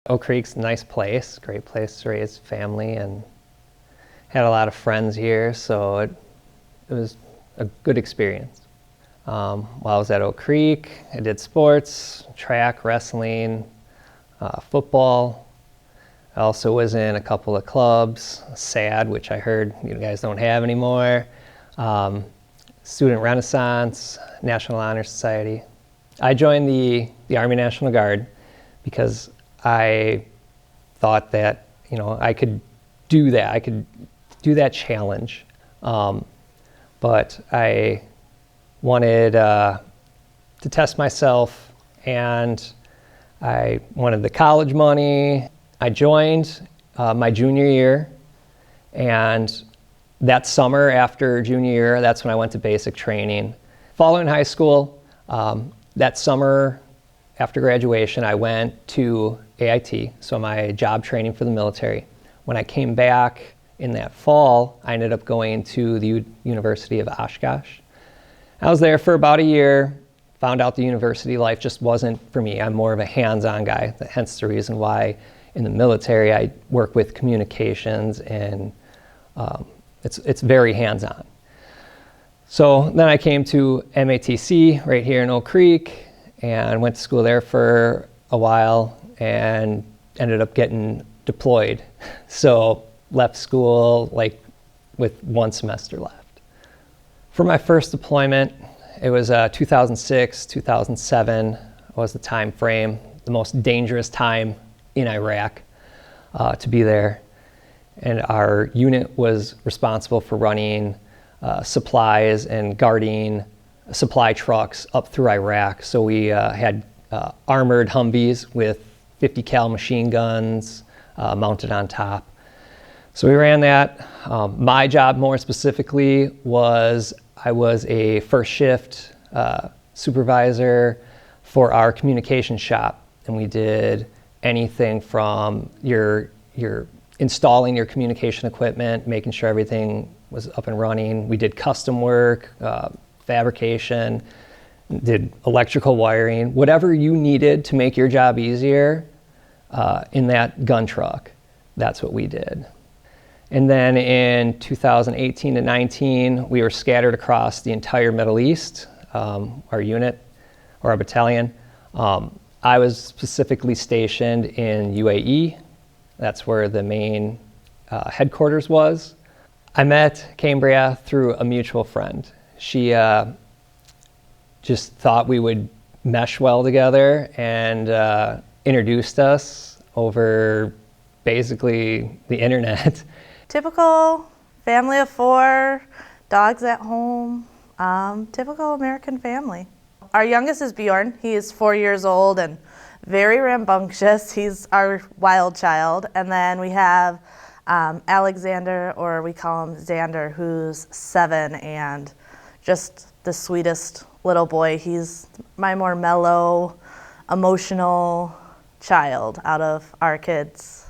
Oak Creek's a nice place, great place to raise family, and had a lot of friends here, so it was a good experience. While I was at Oak Creek, I did sports, track, wrestling, football. I also was in a couple of clubs, SAD, which I heard you guys don't have anymore, Student Renaissance, National Honor Society. I joined the Army National Guard because I thought that I could do that. I could do that challenge, but I wanted to test myself, and I wanted the college money. I joined my junior year, and that summer after junior year, that's when I went to basic training. Following high school, that summer after graduation, I went to AIT, so my job training for the military. When I came back in that fall, I ended up going to the University of Oshkosh. I was there for about a year, found out the university life just wasn't for me. I'm more of a hands-on guy, hence the reason why in the military I work with communications, and it's very hands-on. So then I came to MATC right here in Oak Creek and went to school there for a while and ended up getting deployed. So left school with one semester left. For my first deployment, it was 2006, 2007 was the time frame, the most dangerous time in Iraq to be there. And our unit was responsible for running supplies and guarding supply trucks up through Iraq. So we had armored Humvees with 50 cal machine guns mounted on top. So we ran that. My job more specifically was I was a first shift supervisor for our communication shop, and we did anything from your installing your communication equipment, making sure everything was up and running. We did custom work, fabrication, did electrical wiring, whatever you needed to make your job easier in that gun truck. That's what we did. And then in 2018 to 19, we were scattered across the entire Middle East, our unit or our battalion. I was specifically stationed in UAE. That's where the main headquarters was. I met Cambriea through a mutual friend. She just thought we would mesh well together and introduced us over basically the internet. Typical family of 4, dogs at home, typical American family. Our youngest is Bjorn. He is 4 years old and very rambunctious. He's our wild child. And then we have Alexander, or we call him Xander, who's 7 and just the sweetest little boy. He's my more mellow, emotional child out of our kids.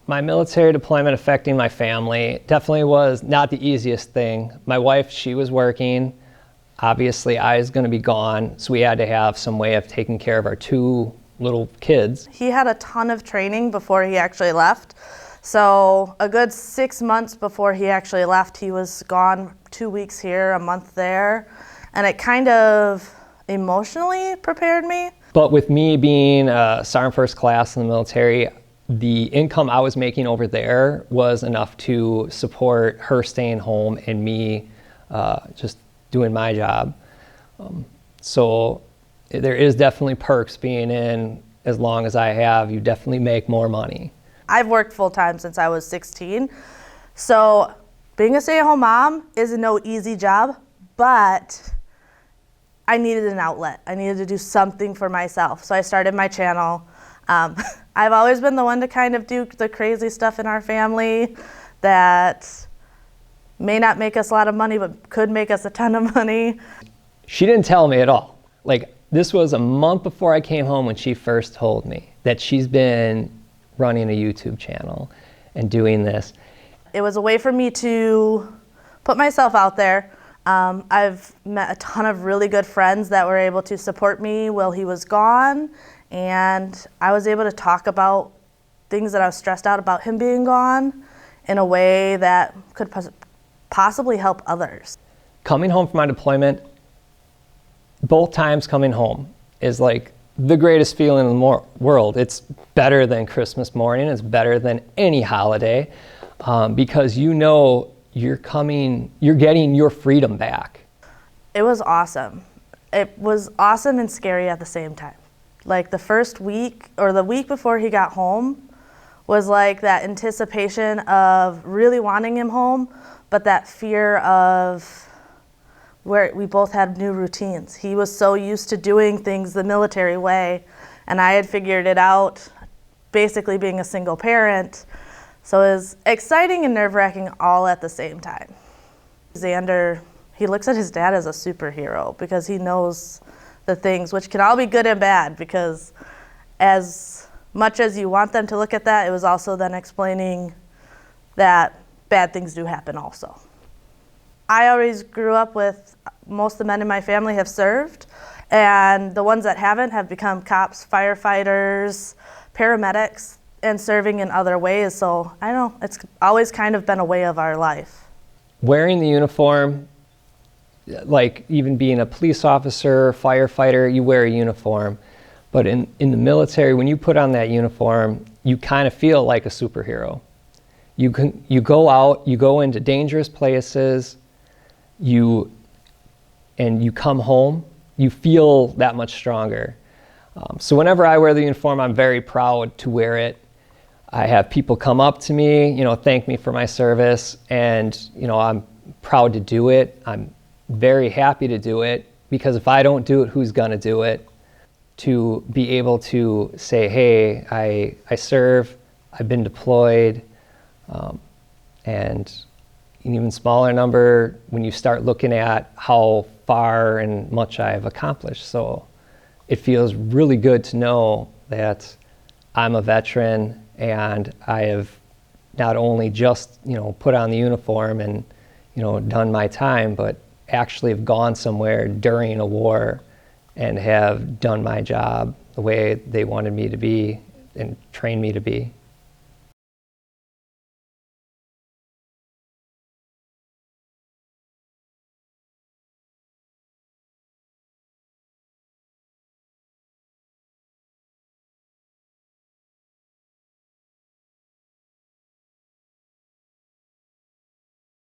My military deployment affecting my family definitely was not the easiest thing. My wife, she was working. Obviously, I was going to be gone, so we had to have some way of taking care of our 2 little kids. He had a ton of training before he actually left. So a good 6 months before he actually left, he was gone 2 weeks here, a month there. And it kind of emotionally prepared me. But with me being a Sergeant First Class in the military, the income I was making over there was enough to support her staying home and me just doing my job. So there is definitely perks being in as long as I have. You definitely make more money. I've worked full time since I was 16. So being a stay-at-home mom is no easy job, but I needed an outlet. I needed to do something for myself. So I started my channel. I've always been the one to kind of do the crazy stuff in our family that may not make us a lot of money, but could make us a ton of money. She didn't tell me at all. This was a month before I came home when she first told me that she's been running a YouTube channel and doing this. It was a way for me to put myself out there. I've met a ton of really good friends that were able to support me while he was gone, and I was able to talk about things that I was stressed out about him being gone in a way that could possibly help others. Coming home from my deployment, both times coming home is like the greatest feeling in the world. It's better than Christmas morning. It's better than any holiday because you know you're getting your freedom back. It was awesome. It was awesome and scary at the same time. Like the first week or the week before he got home was like that anticipation of really wanting him home, but that fear of where we both had new routines. He was so used to doing things the military way, and I had figured it out basically being a single parent. So it was exciting and nerve-wracking all at the same time. Xander, he looks at his dad as a superhero because he knows the things, which can all be good and bad, because as much as you want them to look at that, it was also then explaining that bad things do happen also. I always grew up with most of the men in my family have served, and the ones that haven't have become cops, firefighters, paramedics, and serving in other ways. So I don't know, it's always kind of been a way of our life. Wearing the uniform, like even being a police officer, firefighter, you wear a uniform. But in the military, when you put on that uniform, you kind of feel like a superhero. You go out, you go into dangerous places, and you come home, you feel that much stronger. So whenever I wear the uniform, I'm very proud to wear it. I have people come up to me, thank me for my service, and I'm proud to do it. I'm very happy to do it, because if I don't do it, who's gonna do it? To be able to say, hey, I serve, I've been deployed, and an even smaller number when you start looking at how far and much I've accomplished. So it feels really good to know that I'm a veteran and I have not only just put on the uniform and done my time, but actually have gone somewhere during a war and have done my job the way they wanted me to be and trained me to be.